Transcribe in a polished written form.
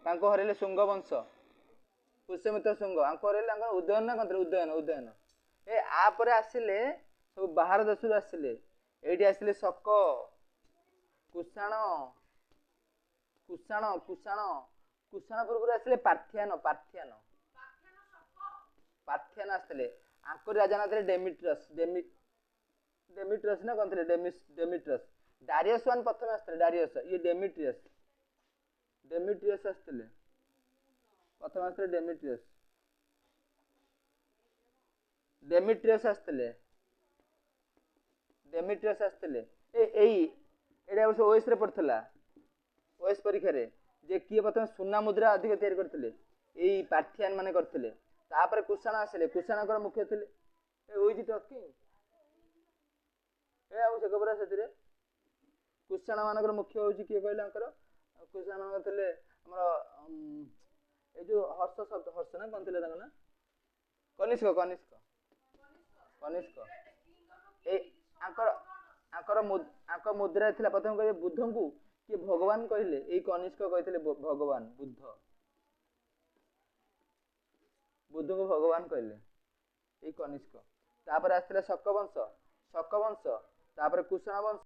ତାଙ୍କୁ ହରେଇଲେ ଶୁଙ୍ଗ ବଂଶ, ପୁଷ୍ୟମିତ୍ର ଶୁଙ୍ଗ ଆଙ୍କୁ ହରେଇଲେ। ତାଙ୍କର ଉଦୟନ ନା କଣ ଉଦୟନ ଉଦୟନ। ଆପରେ ଆସିଲେ ସବୁ ବାହାର ଦେଶରୁ ଆସିଲେ। ଏଇଠି ଆସିଲେ ଶକ, କୁଷାଣ କୁଷାଣ କୁଷାଣ କୁଷାଣ ପୂର୍ବରୁ ଆସିଲେ ପାର୍ଥିଆନ ପାର୍ଥିଆନ ପାର୍ଥିଆନ ଆସିଥିଲେ। ଆଙ୍କର ରାଜା ନା ଥିଲେ ଡେମିଟ୍ରିୟସ୍ ଡେମିଟ୍ରିୟସ୍ ନା କଣ ଥିଲେ ଡେମିଟ୍ରିୟସ୍। ଡାରିୟସ୍ ୱାନ୍ ପ୍ରଥମେ ଆସିଥିଲେ ଡାରିୟସ୍। ଇଏ ଡେମିଟ୍ରିୟସ୍ ଡେମିଟ୍ରିୟସ୍ ଆସିଥିଲେ ପ୍ରଥମେ ଆସିଥିଲେ ଡେମିଟ୍ରିୟସ୍ ଡେମିଟ୍ରିୟସ୍ ଆସିଥିଲେ ଡେମିଟ୍ରିୟସ୍ ଆସିଥିଲେ। ଏଇଟା ବର୍ଷ ଓଏସ୍ରେ ପଡ଼ିଥିଲା ଓଏସ୍ ପରୀକ୍ଷାରେ ଯେ କିଏ ପ୍ରଥମେ ସୁନା ମୁଦ୍ରା ଅଧିକ ତିଆରି କରିଥିଲେ, ଏଇ ପାର୍ଥିଆନ ମାନେ କରିଥିଲେ। ତାପରେ କୁଷାଣ ଆସିଲେ, କୁଷାଣଙ୍କର ମୁଖ୍ୟ ଥିଲେ ଆଉ ସେ ଖବର ସେଥିରେ କୁଷାଣ ମାନଙ୍କର ମୁଖ୍ୟ ହଉଛି କିଏ କହିଲେ ଆଙ୍କର କୁଷାଣ ମାନଙ୍କର ଥିଲେ ଆମର ଏଇ ଯୋଉ ହର୍ଷ ନା କଣ ଥିଲେ ତାଙ୍କ ନା କନିଷ୍କ କନିଷ୍କ କନିଷ୍କ। ଏଇ ଆଙ୍କ ମୁଦ୍ରା ଥିଲା ପ୍ରଥମେ କହିବେ ବୁଦ୍ଧଙ୍କୁ କିଏ ଭଗବାନ କହିଲେ, ଏଇ କନିଷ୍କ କହିଥିଲେ ଭଗବାନ ବୁଦ୍ଧଙ୍କୁ ଭଗବାନ କହିଲେ ଏଇ କନିଷ୍କ। ତାପରେ ଆସିଥିଲା ଶକ ବଂଶ ତାପରେ କୁଷାଣ ବଂଶ।